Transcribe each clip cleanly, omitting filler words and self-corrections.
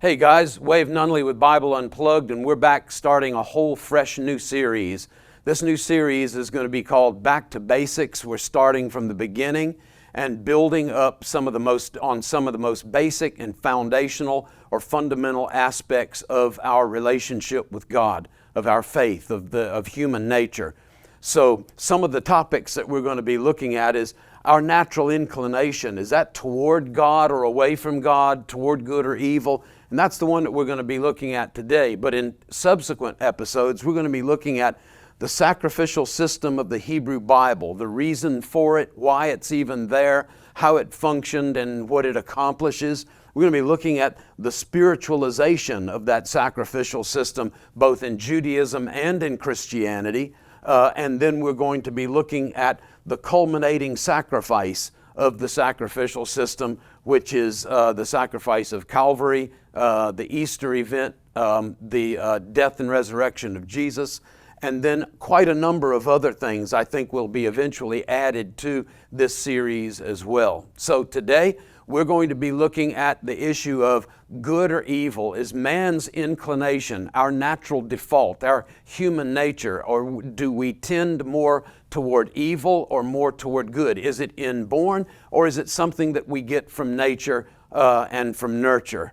Hey guys, Wave Nunnally with Bible Unplugged, and we're back starting a whole fresh new series. This new series is going to be called Back to Basics. We're starting from the beginning and building up some of the most basic and foundational or fundamental aspects of our relationship with God, of our faith, of human nature. So some of the topics that we're going to be looking at is our natural inclination. Is that toward God or away from God, toward good or evil? And that's the one that we're going to be looking at today. But in subsequent episodes, we're going to be looking at the sacrificial system of the Hebrew Bible, the reason for it, why it's even there, how it functioned, and what it accomplishes. We're going to be looking at the spiritualization of that sacrificial system, both in Judaism and in Christianity. And then we're going to be looking at the culminating sacrifice of the sacrificial system, which is the sacrifice of Calvary, the Easter event, the death and resurrection of Jesus, and then quite a number of other things I think will be eventually added to this series as well. So today we're going to be looking at the issue of good or evil. Is man's inclination, our natural default, our human nature, or do we tend more toward evil or more toward good? Is it inborn, or is it something that we get from nature and from nurture?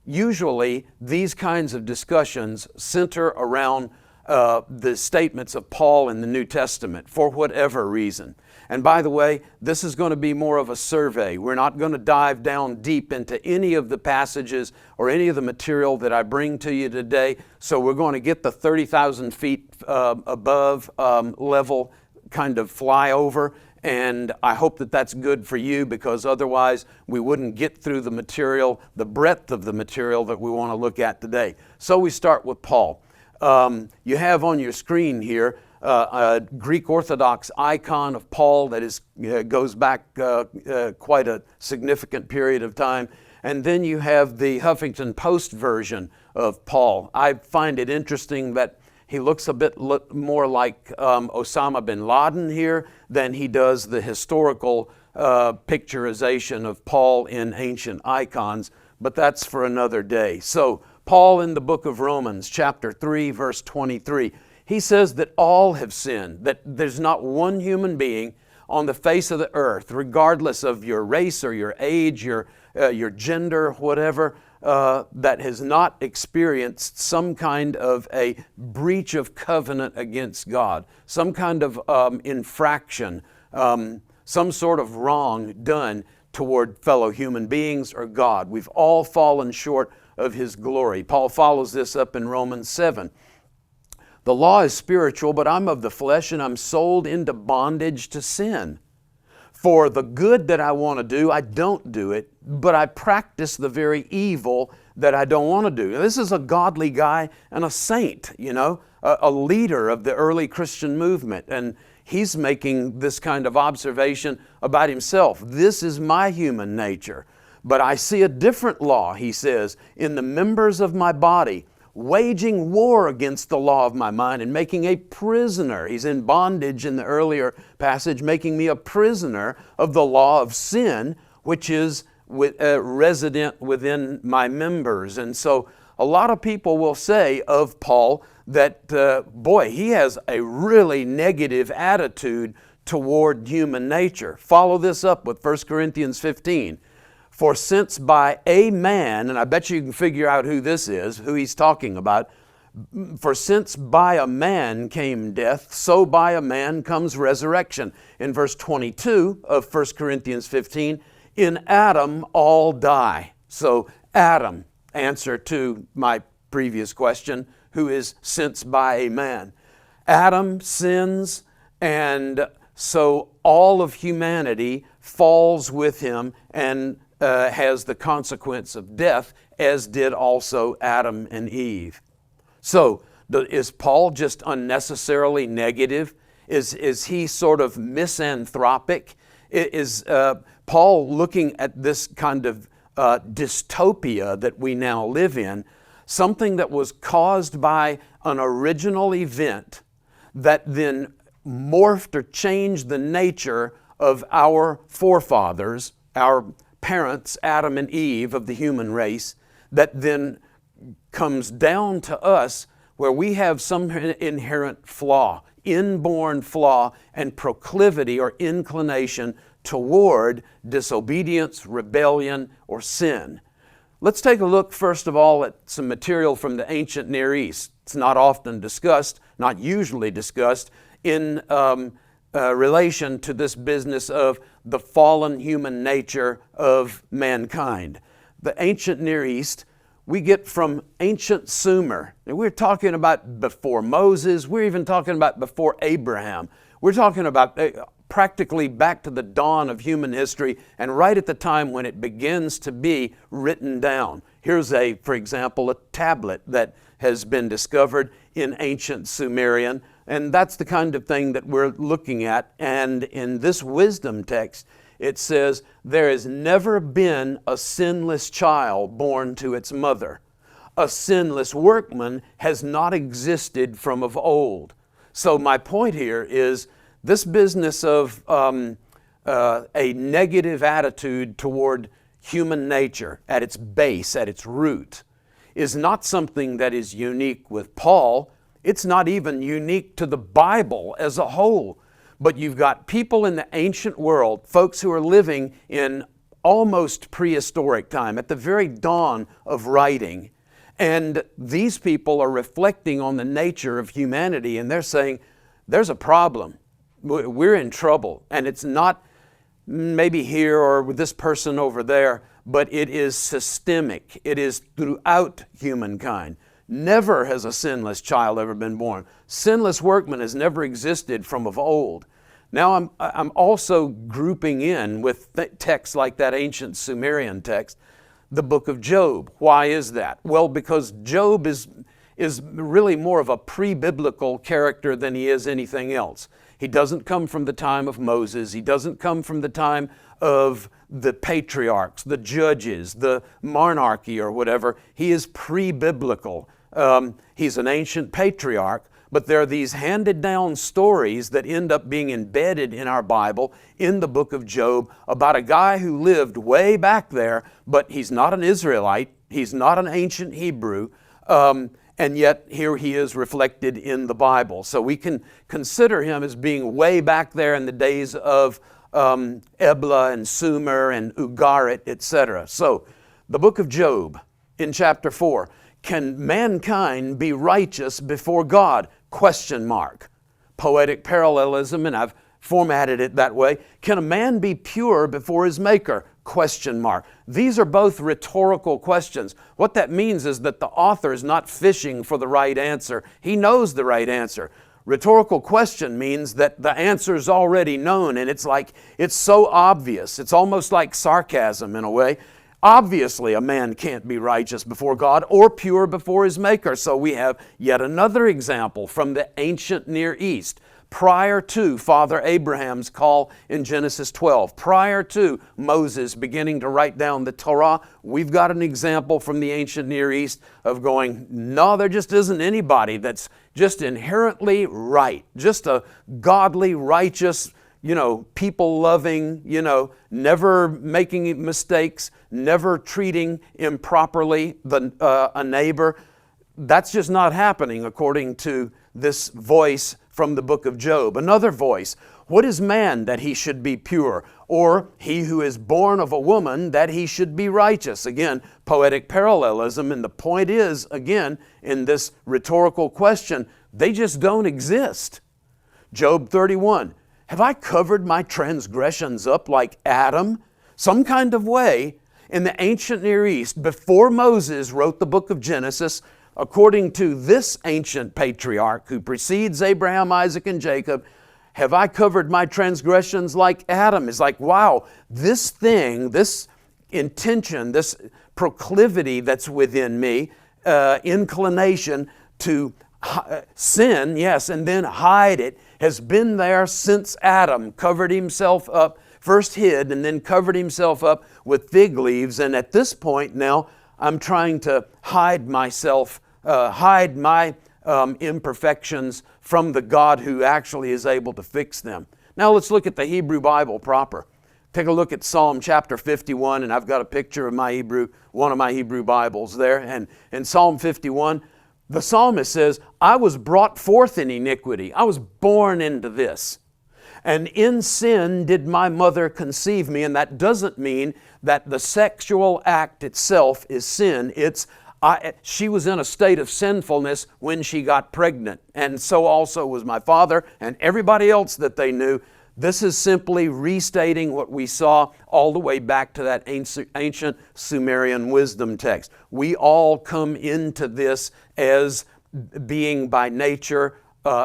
Usually these kinds of discussions center around the statements of Paul in the New Testament for whatever reason. And by the way, this is going to be more of a survey. We're not going to dive down deep into any of the passages or any of the material that I bring to you today. So we're going to get the 30,000 feet above level kind of flyover. And I hope that that's good for you, because otherwise we wouldn't get through the material, the breadth of the material that we want to look at today. So we start with Paul. You have on your screen here a Greek Orthodox icon of Paul that goes back quite a significant period of time. And then you have the Huffington Post version of Paul. I find it interesting that he looks a bit more like Osama bin Laden here than he does the historical picturization of Paul in ancient icons, but that's for another day. So Paul in the book of Romans, chapter 3, verse 23, he says that all have sinned, that there's not one human being on the face of the earth, regardless of your race or your age, your gender, whatever, that has not experienced some kind of a breach of covenant against God, some kind of infraction, some sort of wrong done toward fellow human beings or God. We've all fallen short of His glory. Paul follows this up in Romans 7. The law is spiritual, but I'm of the flesh, and I'm sold into bondage to sin. For the good that I want to do, I don't do it, but I practice the very evil that I don't want to do. This is a godly guy and a saint, a leader of the early Christian movement. And he's making this kind of observation about himself. This is my human nature. But I see a different law, he says, in the members of my body, waging war against the law of my mind and making a prisoner. He's in bondage in the earlier passage, making me a prisoner of the law of sin, which is resident within my members. And so a lot of people will say of Paul that, he has a really negative attitude toward human nature. Follow this up with 1 Corinthians 15. For since by a man, and I bet you can figure out who this is, who he's talking about, for since by a man came death, so by a man comes resurrection. In verse 22 of 1 Corinthians 15, in Adam all die. So Adam, answer to my previous question, who is since by a man. Adam sins, and so all of humanity falls with him and has the consequence of death, as did also Adam and Eve. So is Paul just unnecessarily negative? Is he sort of misanthropic? Is Paul looking at this kind of dystopia that we now live in, something that was caused by an original event that then morphed or changed the nature of our forefathers, our parents, Adam and Eve of the human race, that then comes down to us where we have some inherent flaw, inborn flaw and proclivity or inclination toward disobedience, rebellion, or sin. Let's take a look first of all at some material from the ancient Near East. It's not often discussed, not usually discussed in relation to this business of the fallen human nature of mankind. The ancient Near East we get from ancient Sumer. And we're talking about before Moses. We're even talking about before Abraham. We're talking about practically back to the dawn of human history and right at the time when it begins to be written down. Here's for example, a tablet that has been discovered in ancient Sumerian, and that's the kind of thing that we're looking at. And in this wisdom text, it says, there has never been a sinless child born to its mother. A sinless workman has not existed from of old. So my point here is this business of a negative attitude toward human nature at its base, at its root, is not something that is unique with Paul. It's not even unique to the Bible as a whole. But you've got people in the ancient world, folks who are living in almost prehistoric time, at the very dawn of writing. And these people are reflecting on the nature of humanity, and they're saying, there's a problem. We're in trouble. And it's not maybe here or with this person over there, but it is systemic. It is throughout humankind. Never has a sinless child ever been born. Sinless workman has never existed from of old. Now I'm also grouping in with texts like that ancient Sumerian text, the book of Job. Why is that? Well, because Job is really more of a pre-biblical character than he is anything else. He doesn't come from the time of Moses. He doesn't come from the time of the patriarchs, the judges, the monarchy or whatever. He is pre-biblical. He's an ancient patriarch, but there are these handed down stories that end up being embedded in our Bible, in the book of Job, about a guy who lived way back there, but he's not an Israelite, he's not an ancient Hebrew, and yet here he is reflected in the Bible. So we can consider him as being way back there in the days of Ebla and Sumer and Ugarit, etc. So the book of Job in chapter 4, can mankind be righteous before God? Question mark. Poetic parallelism, and I've formatted it that way. Can a man be pure before his maker? Question mark. These are both rhetorical questions. What that means is that the author is not fishing for the right answer. He knows the right answer. Rhetorical question means that the answer is already known, and it's so obvious. It's almost like sarcasm in a way. Obviously, a man can't be righteous before God or pure before his maker. So we have yet another example from the ancient Near East. Prior to Father Abraham's call in Genesis 12, prior to Moses beginning to write down the Torah, we've got an example from the ancient Near East of going, no, there just isn't anybody that's just inherently right, just a godly, righteous, people-loving, never making mistakes, never treating improperly a neighbor. That's just not happening according to this voice from the book of Job. Another voice, what is man that he should be pure? Or he who is born of a woman that he should be righteous? Again, poetic parallelism, and the point is, again, in this rhetorical question, they just don't exist. Job 31, have I covered my transgressions up like Adam? Some kind of way, in the ancient Near East, before Moses wrote the book of Genesis, according to this ancient patriarch who precedes Abraham, Isaac, and Jacob, have I covered my transgressions like Adam? It's like, wow, this thing, this intention, this proclivity that's within me, inclination to sin, yes, and then hide it, has been there since Adam covered himself up, first hid and then covered himself up with fig leaves. And at this point now, I'm trying to hide myself, hide my imperfections from the God who actually is able to fix them. Now let's look at the Hebrew Bible proper. Take a look at Psalm chapter 51, and I've got a picture of one of my Hebrew Bibles there. And in Psalm 51, the psalmist says, I was brought forth in iniquity. I was born into this. And in sin did my mother conceive me. And that doesn't mean that the sexual act itself is sin. She was in a state of sinfulness when she got pregnant. And so also was my father and everybody else that they knew. This is simply restating what we saw all the way back to that ancient Sumerian wisdom text. We all come into this as being by nature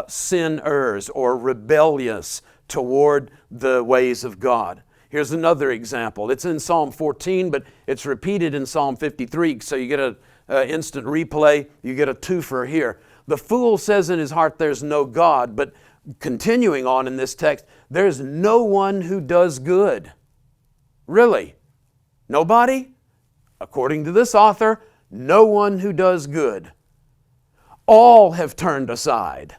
sinners or rebellious toward the ways of God. Here's another example. It's in Psalm 14, but it's repeated in Psalm 53, so you get an instant replay. You get a twofer here. The fool says in his heart, there's no God, but continuing on in this text, there's no one who does good. Really? Nobody? According to this author, no one who does good. All have turned aside.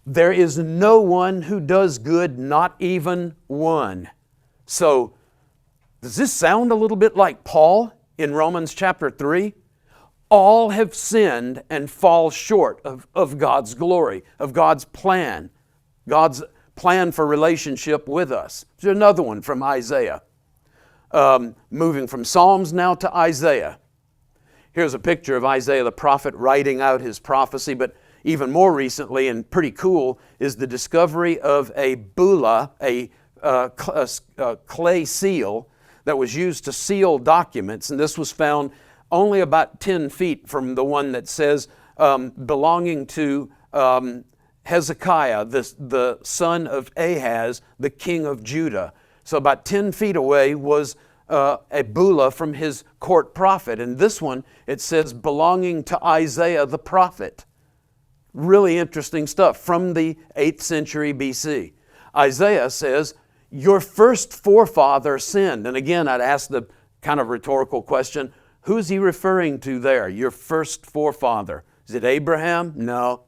There is no one who does good, not even one. So, does this sound a little bit like Paul in Romans chapter 3? All have sinned and fall short of God's glory, of God's plan for relationship with us. There's another one from Isaiah. Moving from Psalms now to Isaiah. Here's a picture of Isaiah the prophet writing out his prophecy, but even more recently and pretty cool is the discovery of a bulla, a clay seal that was used to seal documents, and this was found only about 10 feet from the one that says belonging to Hezekiah, the son of Ahaz, the king of Judah. So about 10 feet away was a bulla from his court prophet. And this one, it says belonging to Isaiah the prophet. Really interesting stuff from the 8th century BC. Isaiah says, your first forefather sinned. And again, I'd ask the kind of rhetorical question, who's he referring to there? Your first forefather. Is it Abraham? No.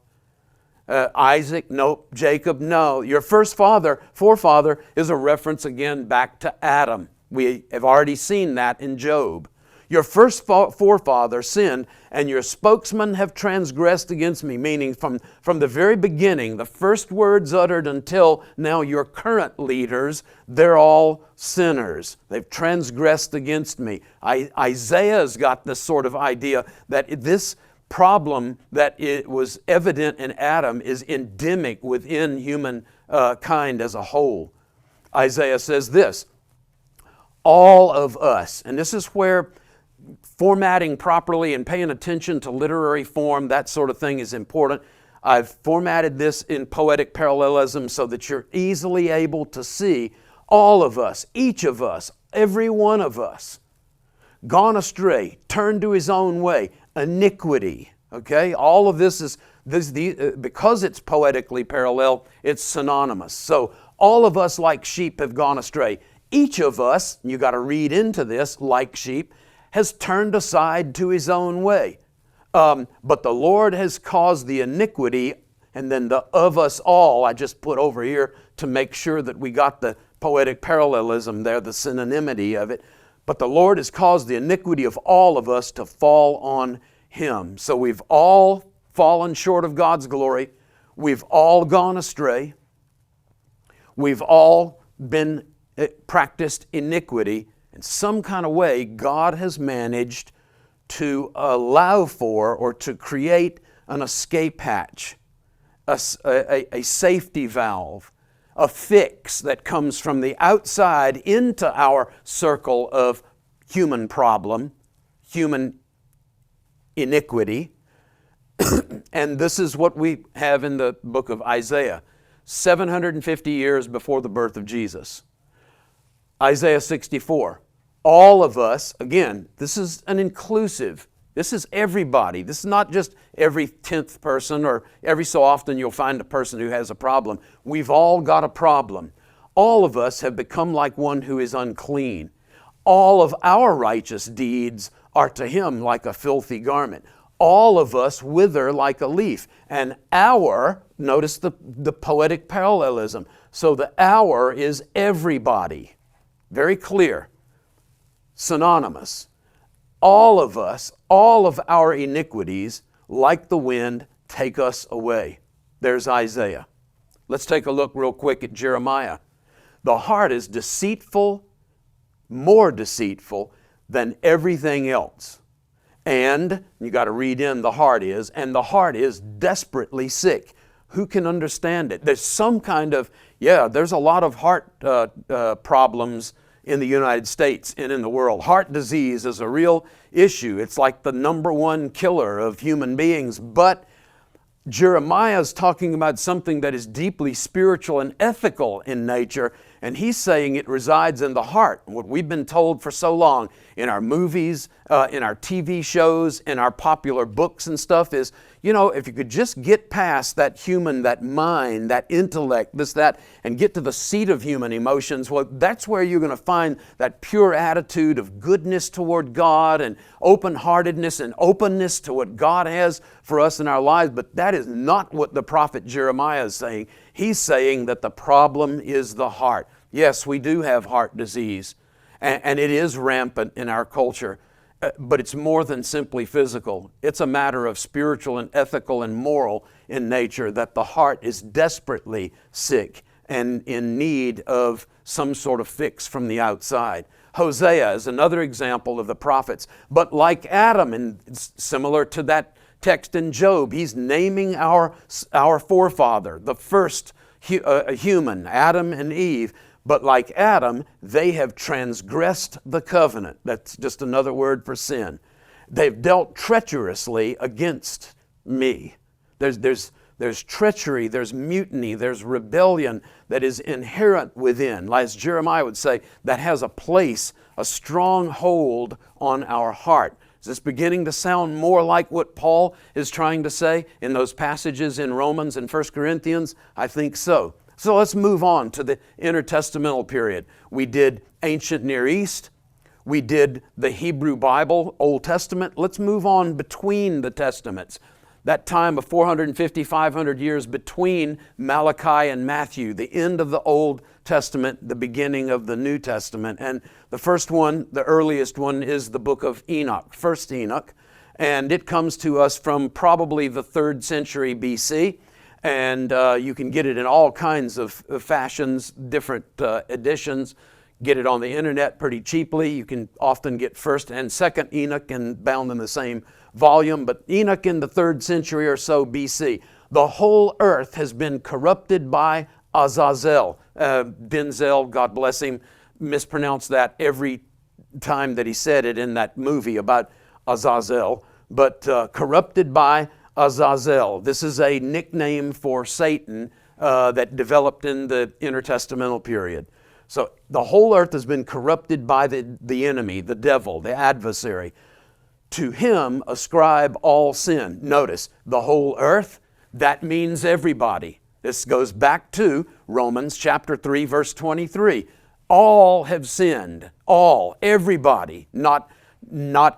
Isaac? Nope. Jacob? No. Your first forefather is a reference again back to Adam. We have already seen that in Job. Your first forefather sinned, and your spokesmen have transgressed against me, meaning from the very beginning, the first words uttered until now your current leaders, they're all sinners. They've transgressed against me. Isaiah's got this sort of idea that this problem that it was evident in Adam is endemic within human kind as a whole. Isaiah says this, all of us, and this is where formatting properly and paying attention to literary form, that sort of thing is important. I've formatted this in poetic parallelism so that you're easily able to see all of us, each of us, every one of us, gone astray, turned to his own way, iniquity. Okay, all of this is because it's poetically parallel, it's synonymous. So all of us like sheep have gone astray. Each of us, you got to read into this, like sheep, has turned aside to his own way. But the Lord has caused the iniquity, and then the of us all, I just put over here to make sure that we got the poetic parallelism there, the synonymity of it. But the Lord has caused the iniquity of all of us to fall on him. So we've all fallen short of God's glory. We've all gone astray. We've all been practiced iniquity. In some kind of way, God has managed to allow for or to create an escape hatch, a safety valve, a fix that comes from the outside into our circle of human problem, human iniquity. And this is what we have in the book of Isaiah, 750 years before the birth of Jesus. Isaiah 64. All of us, again, this is an inclusive, this is everybody. This is not just every 10th person or every so often you'll find a person who has a problem. We've all got a problem. All of us have become like one who is unclean. All of our righteous deeds are to him like a filthy garment. All of us wither like a leaf. And notice the poetic parallelism. So the our is everybody. very clear, synonymous. All of us, all of our iniquities, like the wind, take us away. There's Isaiah. Let's take a look real quick at Jeremiah. The heart is deceitful, more deceitful than everything else. And, you got to read in, the heart is desperately sick. Who can understand it? There's some kind of, there's a lot of heart problems in the United States and in the world. Heart disease is a real issue. It's like the number one killer of human beings. But Jeremiah is talking about something that is deeply spiritual and ethical in nature, and he's saying it resides in the heart. What we've been told for so long in our movies, in our TV shows, in our popular books and stuff is, if you could just get past that human, that mind, that intellect, that, and get to the seat of human emotions, well, that's where you're going to find that pure attitude of goodness toward God and open-heartedness and openness to what God has for us in our lives. But that is not what the prophet Jeremiah is saying. He's saying that the problem is the heart. Yes, we do have heart disease, and it is rampant in our culture. But it's more than simply physical. It's a matter of spiritual and ethical and moral in nature, that the heart is desperately sick and in need of some sort of fix from the outside. Hosea is another example of the prophets. But like Adam, and similar to that text in Job, he's naming our forefather, the first human, Adam and Eve. But like Adam, they have transgressed the covenant. That's just another word for sin. They've dealt treacherously against me. There's treachery, there's mutiny, there's rebellion that is inherent within. As Jeremiah would say, that has a place, a strong hold on our heart. Is this beginning to sound more like what Paul is trying to say in those passages in Romans and 1 Corinthians? I think so. So let's move on to the intertestamental period. We did ancient Near East. We did the Hebrew Bible, Old Testament. Let's move on between the Testaments. That time of 450, 500 years between Malachi and Matthew, the end of the Old Testament, the beginning of the New Testament. And the first one, the earliest one, is the book of Enoch, First Enoch. And it comes to us from probably the 3rd century BC. And you can get it in all kinds of fashions, different editions. Get it on the internet pretty cheaply. You can often get 1st and 2nd Enoch and bound in the same volume. But Enoch in the 3rd century or so BC. The whole earth has been corrupted by Azazel. Denzel, God bless him, mispronounced that every time that he said it in that movie about Azazel. But corrupted by Azazel. This is a nickname for Satan that developed in the intertestamental period. So the whole earth has been corrupted by the enemy, the devil, the adversary. To him ascribe all sin. Notice, the whole earth, that means everybody. This goes back to Romans chapter 3, verse 23. All have sinned. All, everybody, not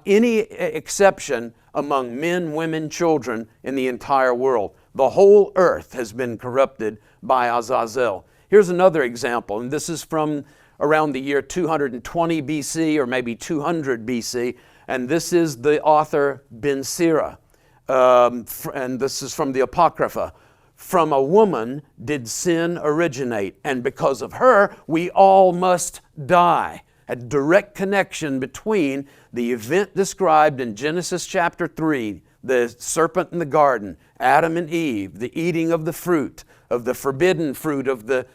any exception among men, women, children in the entire world. The whole earth has been corrupted by Azazel. Here's another example, and this is from around the year 220 BC or maybe 200 BC, and this is the author Ben Sira, and this is from the Apocrypha. From a woman did sin originate, and because of her we all must die. A direct connection between the event described in Genesis chapter 3, the serpent in the garden, Adam and Eve, the eating of the fruit, of the forbidden fruit of the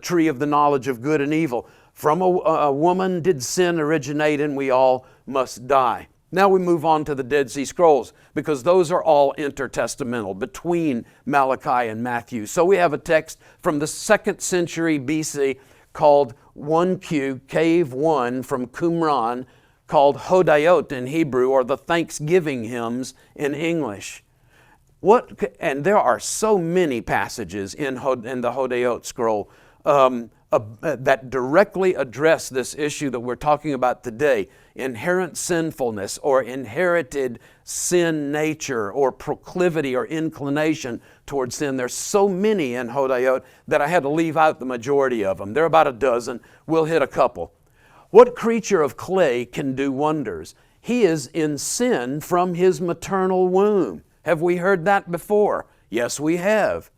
tree of the knowledge of good and evil. From a woman did sin originate, and we all must die. Now we move on to the Dead Sea Scrolls, because those are all intertestamental between Malachi and Matthew. So we have a text from the 2nd century BC called 1Q, Cave 1 from Qumran, called Hodayot in Hebrew, or the Thanksgiving hymns in English. And there are so many passages in the Hodayot scroll. that directly address this issue that we're talking about today, inherent sinfulness or inherited sin nature or proclivity or inclination towards sin. There's so many in Hodayot that I had to leave out the majority of them. There are about a dozen. We'll hit a couple. What creature of clay can do wonders? He is in sin from his maternal womb. Have we heard that before? Yes, we have.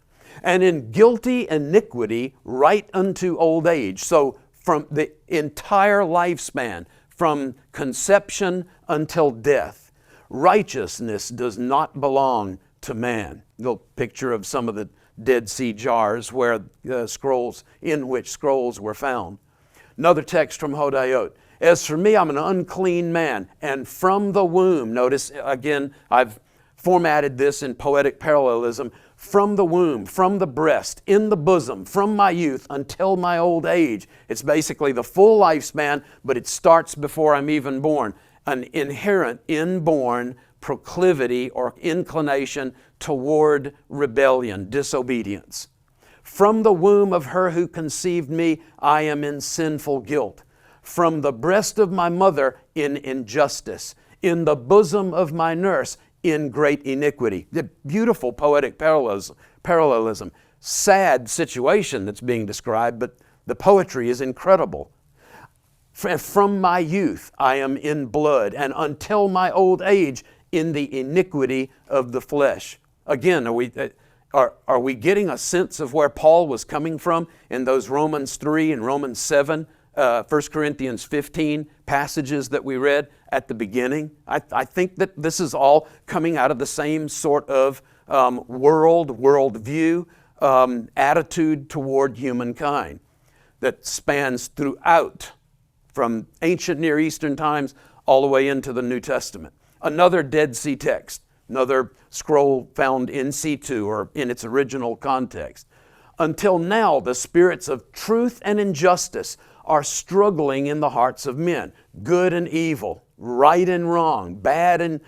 And in guilty iniquity right unto old age. So from the entire lifespan, from conception until death, righteousness does not belong to man. Little picture of some of the Dead Sea jars where scrolls, in which scrolls were found. Another text from Hodayot. As for me, I'm an unclean man, and from the womb, notice again, I've formatted this in poetic parallelism, from the womb, from the breast, in the bosom, from my youth until my old age. It's basically the full lifespan, but it starts before I'm even born. An inherent, inborn proclivity or inclination toward rebellion, disobedience. From the womb of her who conceived me, I am in sinful guilt. From the breast of my mother, in injustice. In the bosom of my nurse, in great iniquity. The beautiful poetic parallelism. Sad situation that's being described, but the poetry is incredible. From my youth I am in blood, and until my old age in the iniquity of the flesh. Again, are we getting a sense of where Paul was coming from in those Romans 3 and Romans 7, 1 Corinthians 15 passages that we read at the beginning? I think that this is all coming out of the same sort of worldview, attitude toward humankind that spans throughout, from ancient Near Eastern times all the way into the New Testament. Another Dead Sea text, another scroll found in situ or in its original context. Until now, the spirits of truth and injustice are struggling in the hearts of men, good and evil, right and wrong, bad and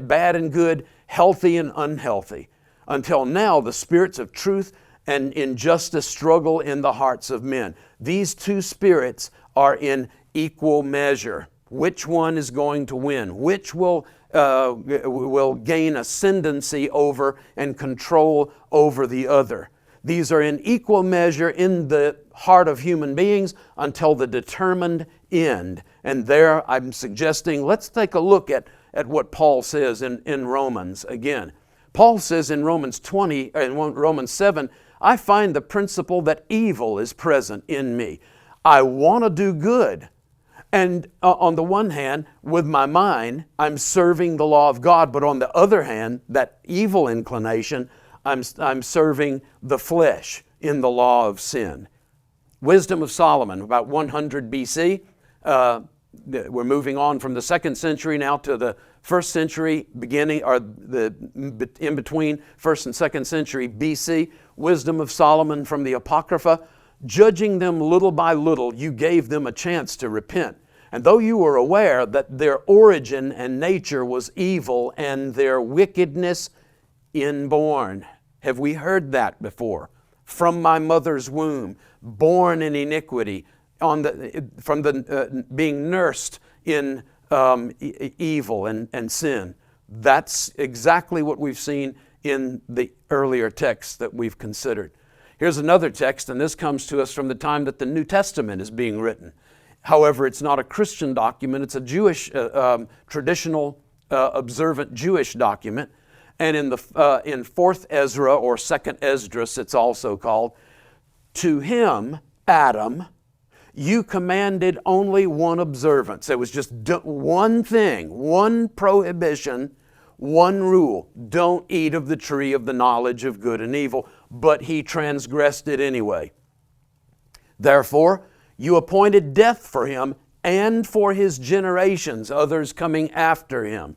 bad and good, healthy and unhealthy. Until now, the spirits of truth and injustice struggle in the hearts of men. These two spirits are in equal measure. Which one is going to win? Which will gain ascendancy over and control over the other? These are in equal measure in the heart of human beings until the determined end. And there I'm suggesting, let's take a look at what Paul says in Romans again. Paul says in Romans 20 and Romans 7, I find the principle that evil is present in me. I want to do good. And on the one hand, with my mind, I'm serving the law of God. But on the other hand, that evil inclination, I'm serving the flesh in the law of sin. Wisdom of Solomon, about 100 BC. We're moving on from the 2nd century now to the 1st century, beginning, or in between 1st and 2nd century BC. Wisdom of Solomon from the Apocrypha. Judging them little by little, you gave them a chance to repent. And though you were aware that their origin and nature was evil and their wickedness inborn. Have we heard that before? From my mother's womb, born in iniquity, being nursed in evil and sin. That's exactly what we've seen in the earlier texts that we've considered. Here's another text, and this comes to us from the time that the New Testament is being written. However, it's not a Christian document. It's a Jewish, traditional, observant Jewish document. And in 4th Ezra, or 2nd Esdras, it's also called, to him, Adam, you commanded only one observance. It was just one thing, one prohibition, one rule. Don't eat of the tree of the knowledge of good and evil. But he transgressed it anyway. Therefore, you appointed death for him and for his generations, others coming after him.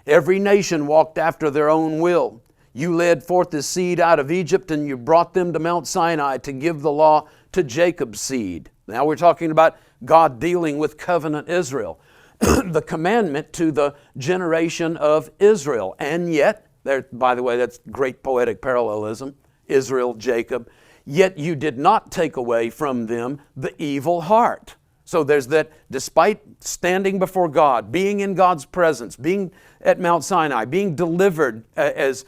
Every nation walked after their own will. You led forth the seed out of Egypt, and you brought them to Mount Sinai to give the law to Jacob's seed. Now we're talking about God dealing with covenant Israel. The commandment to the generation of Israel. And yet, by the way, that's great poetic parallelism. Israel, Jacob, yet you did not take away from them the evil heart. So there's that, despite standing before God, being in God's presence, being at Mount Sinai, being delivered as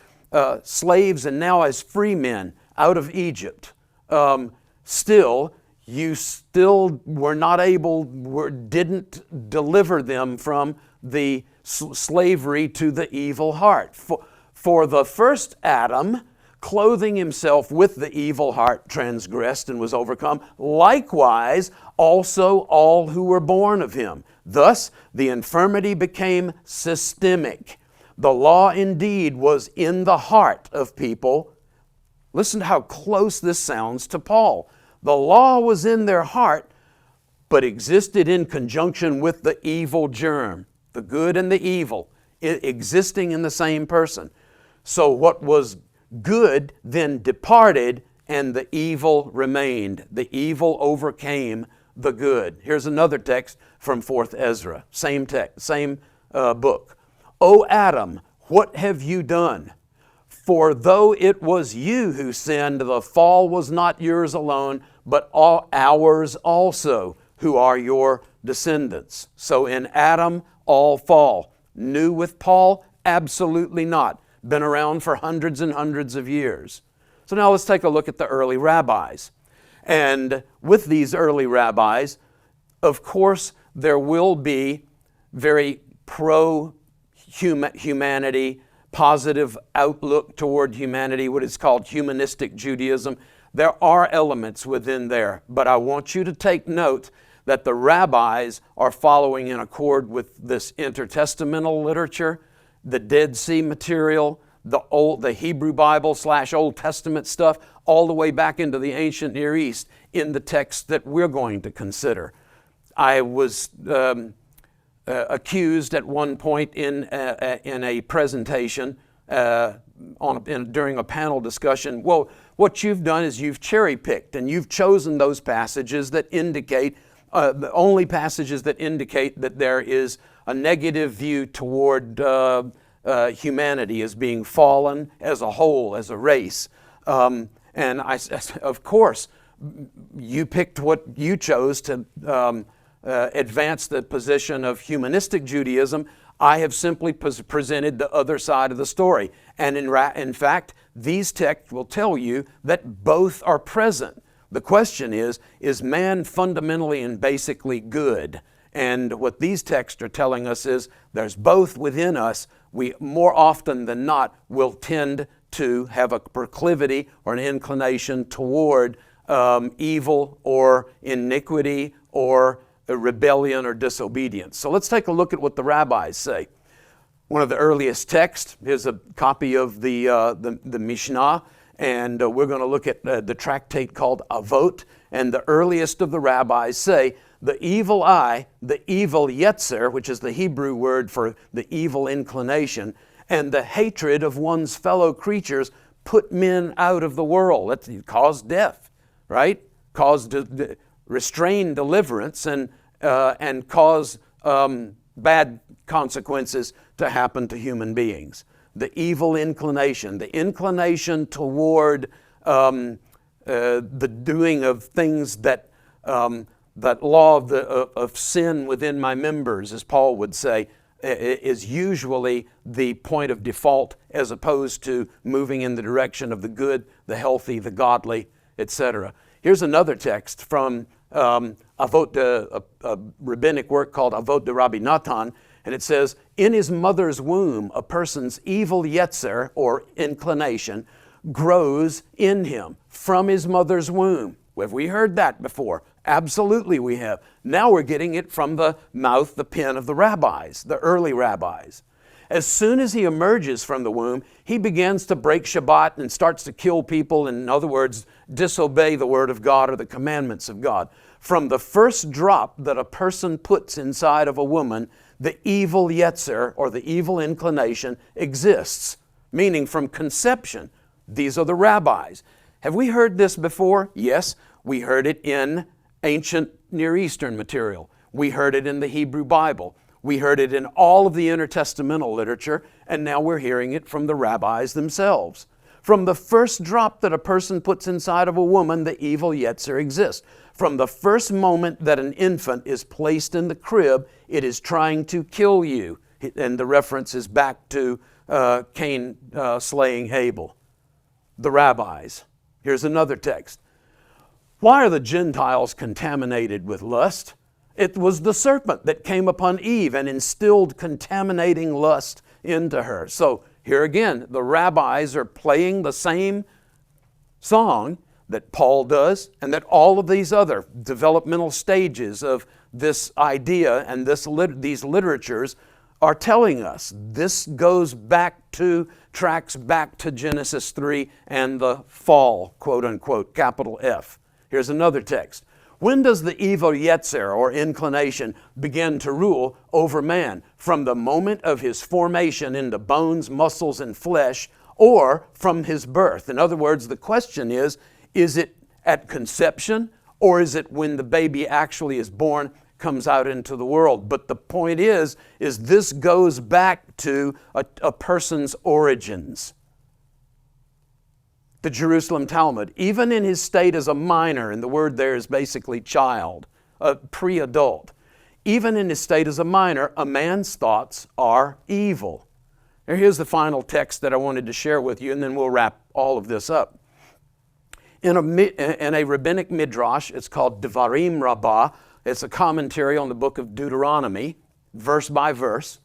slaves and now as free men out of Egypt, you still were not able, didn't deliver them from the slavery to the evil heart. For the first Adam, clothing himself with the evil heart, transgressed and was overcome. Likewise, also all who were born of him. Thus, the infirmity became systemic. The law indeed was in the heart of people. Listen to how close this sounds to Paul. The law was in their heart, but existed in conjunction with the evil germ, the good and the evil, existing in the same person. So what was good then departed, and the evil remained. The evil overcame the good. Here's another text from 4th Ezra, same text, same book. O Adam, what have you done? For though it was you who sinned, the fall was not yours alone, but ours also, who are your descendants. So in Adam, all fall. New with Paul? Absolutely not. Been around for hundreds and hundreds of years. So now let's take a look at the early rabbis. And with these early rabbis, of course, there will be very pro-humanity, positive outlook toward humanity, what is called humanistic Judaism. There are elements within there, but I want you to take note that the rabbis are following in accord with this intertestamental literature, the Dead Sea material, the Hebrew Bible / Old Testament stuff, all the way back into the ancient Near East in the text that we're going to consider. I was accused at one point in a presentation during a panel discussion, well, what you've done is you've cherry-picked and you've chosen those passages that indicate, the only passages that indicate that there is a negative view toward humanity as being fallen as a whole, as a race. And of course, you picked what you chose to advance the position of humanistic Judaism. I have simply presented the other side of the story. And in fact, these texts will tell you that both are present. The question is man fundamentally and basically good? And what these texts are telling us is there's both within us. We more often than not will tend to have a proclivity or an inclination toward evil or iniquity or rebellion or disobedience. So let's take a look at what the rabbis say. One of the earliest texts is a copy of the Mishnah, and we're going to look at the tractate called Avot. And the earliest of the rabbis say, the evil eye, the evil yetzer, which is the Hebrew word for the evil inclination, and the hatred of one's fellow creatures put men out of the world. That caused death, right? Caused restrain deliverance and cause bad consequences to happen to human beings. The evil inclination, the inclination toward the doing of things that law of sin within my members, as Paul would say, is usually the point of default as opposed to moving in the direction of the good, the healthy, the godly, etc. Here's another text from Avot, a rabbinic work called Avot de Rabbi Natan, and it says, in his mother's womb, a person's evil yetzer, or inclination, grows in him from his mother's womb. Have we heard that before? Absolutely we have. Now we're getting it from the mouth, the pen of the rabbis, the early rabbis. As soon as he emerges from the womb, he begins to break Shabbat and starts to kill people, in other words, disobey the word of God or the commandments of God. From the first drop that a person puts inside of a woman, the evil yetzer, or the evil inclination, exists, meaning from conception. These are the rabbis. Have we heard this before? Yes, we heard it in ancient Near Eastern material. We heard it in the Hebrew Bible. We heard it in all of the intertestamental literature, and now we're hearing it from the rabbis themselves. From the first drop that a person puts inside of a woman, the evil Yetzer exists. From the first moment that an infant is placed in the crib, it is trying to kill you. And the reference is back to Cain slaying Abel. The rabbis. Here's another text. Why are the Gentiles contaminated with lust? It was the serpent that came upon Eve and instilled contaminating lust into her. So here again, the rabbis are playing the same song that Paul does and that all of these other developmental stages of this idea and these literatures are telling us. This tracks back to Genesis 3 and the fall, quote unquote, capital F. Here's another text. When does the evil Yetzer, or inclination, begin to rule over man? From the moment of his formation into bones, muscles, and flesh, or from his birth? In other words, the question is it at conception, or is it when the baby actually is born, comes out into the world? But the point is this goes back to a person's origins. The Jerusalem Talmud, even in his state as a minor, and the word there is basically child, pre-adult, even in his state as a minor, a man's thoughts are evil. Now here's the final text that I wanted to share with you, and then we'll wrap all of this up. In a rabbinic midrash, it's called Devarim Rabbah. It's a commentary on the book of Deuteronomy, verse by verse.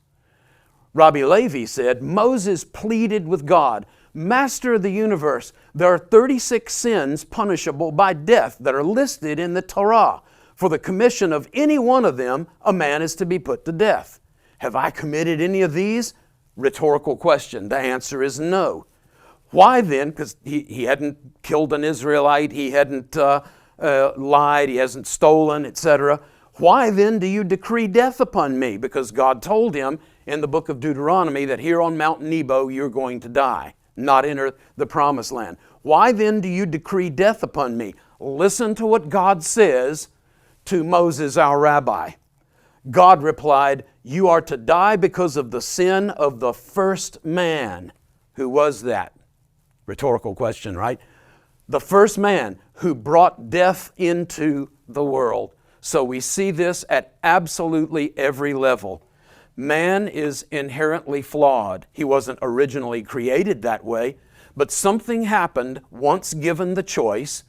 Rabbi Levi said, Moses pleaded with God, Master of the universe, there are 36 sins punishable by death that are listed in the Torah. For the commission of any one of them, a man is to be put to death. Have I committed any of these? Rhetorical question. The answer is no. Why then? Because he hadn't killed an Israelite, he hadn't lied, he hasn't stolen, etc. Why then do you decree death upon me? Because God told him in the book of Deuteronomy that here on Mount Nebo you're going to die, not enter the promised land. Why then do you decree death upon me? Listen to what God says to Moses, our rabbi. God replied, you are to die because of the sin of the first man. Who was that? Rhetorical question, right? The first man who brought death into the world. So we see this at absolutely every level. Man is inherently flawed. He wasn't originally created that way, but something happened once given the choice.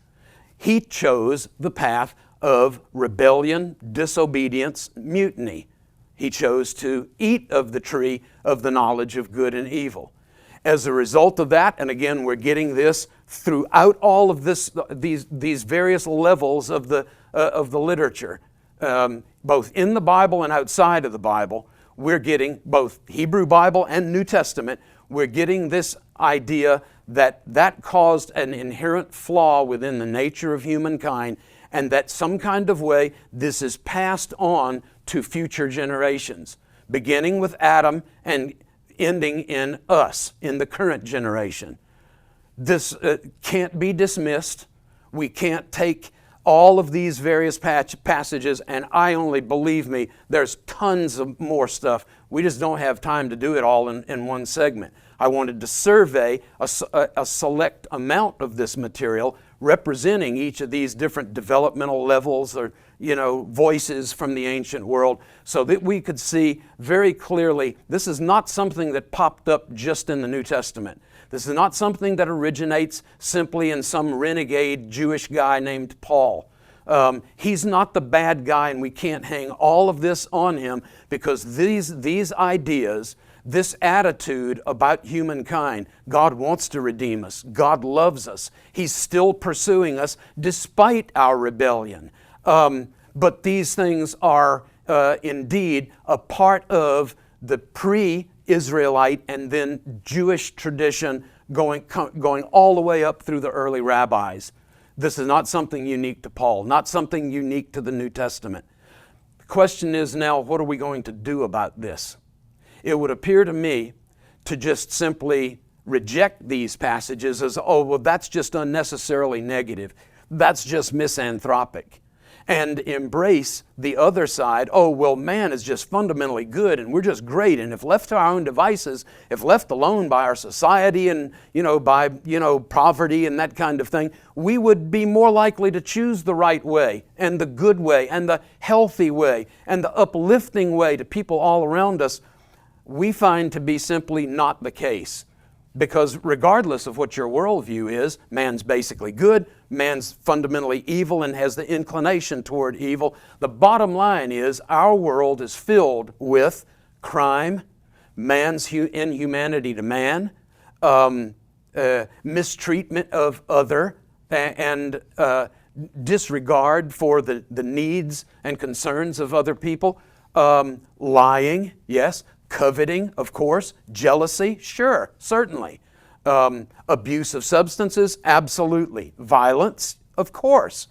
He chose the path of rebellion, disobedience, mutiny. He chose to eat of the tree of the knowledge of good and evil. As a result of that, and again, we're getting this throughout all of these various levels of the literature, both in the Bible and outside of the Bible, we're getting both Hebrew Bible and New Testament. We're getting this idea that caused an inherent flaw within the nature of humankind, and that some kind of way this is passed on to future generations, beginning with Adam and ending in us, in the current generation. This can't be dismissed. We can't take all of these various passages, and believe me, there's tons of more stuff. We just don't have time to do it all in one segment. I wanted to survey a select amount of this material representing each of these different developmental levels or voices from the ancient world, so that we could see very clearly this is not something that popped up just in the New Testament. This is not something that originates simply in some renegade Jewish guy named Paul. He's not the bad guy, and we can't hang all of this on him, because these ideas, this attitude about humankind, God wants to redeem us. God loves us. He's still pursuing us despite our rebellion. But these things are indeed a part of the pre-Israelite and then Jewish tradition going all the way up through the early rabbis. This is not something unique to Paul, not something unique to the New Testament. The question is now, what are we going to do about this? It would appear to me to just simply reject these passages as, that's just unnecessarily negative. That's just misanthropic. and embrace the other side. Oh, well, man is just fundamentally good and we're just great. And if left to our own devices, if left alone by our society and, by, poverty and that kind of thing, we would be more likely to choose the right way and the good way and the healthy way and the uplifting way to people all around us. We find to be simply not the case. Because regardless of what your worldview is, man's basically good, man's fundamentally evil and has the inclination toward evil. The bottom line is our world is filled with crime, man's inhumanity to man, mistreatment of other, and disregard for the needs and concerns of other people, lying, yes, coveting, of course, jealousy, sure, certainly. Abuse of substances, absolutely. Violence, of course.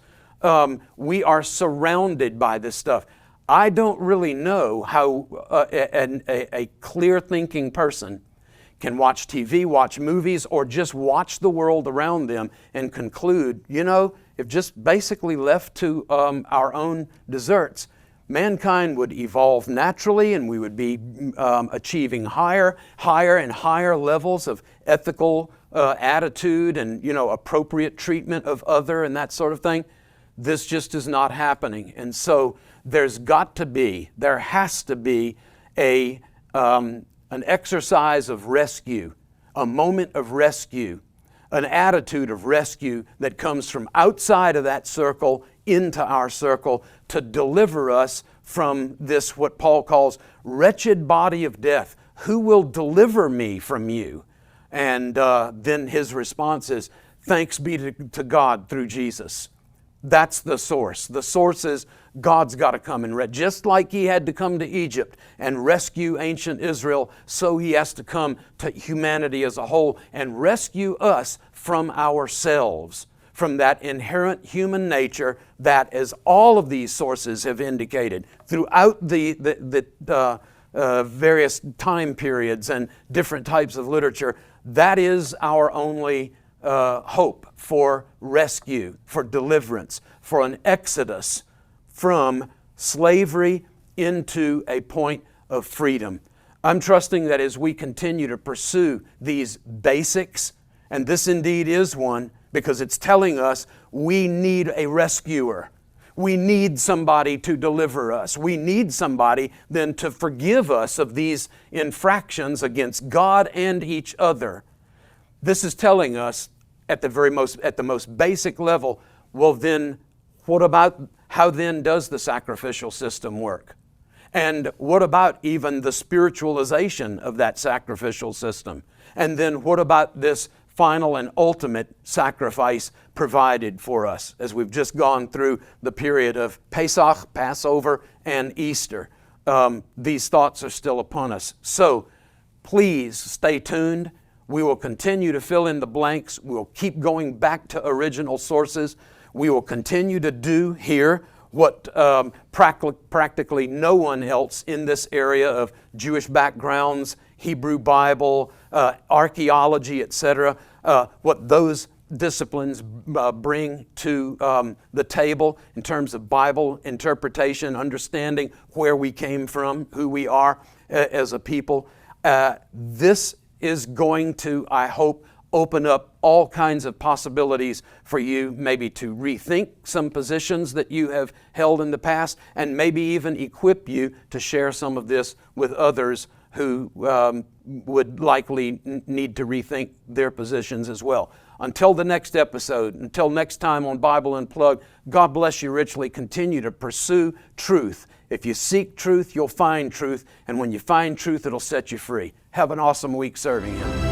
We are surrounded by this stuff. I don't really know how a clear-thinking person can watch TV, watch movies, or just watch the world around them and conclude, if just basically left to our own deserts, mankind would evolve naturally and we would be achieving higher and higher levels of ethical attitude and, appropriate treatment of other and that sort of thing. This just is not happening. And so there has to be an exercise of rescue, a moment of rescue, an attitude of rescue that comes from outside of that circle into our circle to deliver us from this, what Paul calls, wretched body of death. Who will deliver me from you? And then his response is, thanks be to God through Jesus. That's the source. The source is God's got to come and just like He had to come to Egypt and rescue ancient Israel, so He has to come to humanity as a whole and rescue us from ourselves, from that inherent human nature that, as all of these sources have indicated throughout the various time periods and different types of literature, that is our only hope for rescue, for deliverance, for an exodus from slavery into a point of freedom. I'm trusting that as we continue to pursue these basics, and this indeed is one, because it's telling us we need a rescuer. We need somebody to deliver us. We need somebody then to forgive us of these infractions against God and each other. This is telling us at the most basic level, well then, how then does the sacrificial system work? And what about even the spiritualization of that sacrificial system? And then what about this final and ultimate sacrifice provided for us as we've just gone through the period of Pesach, Passover, and Easter? These thoughts are still upon us. So please stay tuned. We will continue to fill in the blanks. We'll keep going back to original sources. We will continue to do here what practically no one else in this area of Jewish backgrounds, Hebrew Bible, archaeology, etc., what those disciplines bring to the table in terms of Bible interpretation, understanding where we came from, who we are as a people. This is going to, I hope, open up all kinds of possibilities for you maybe to rethink some positions that you have held in the past, and maybe even equip you to share some of this with others who would likely need to rethink their positions as well. Until the next episode, until next time on Bible Unplugged, God bless you richly. Continue to pursue truth. If you seek truth, you'll find truth, and when you find truth, it'll set you free. Have an awesome week serving Him.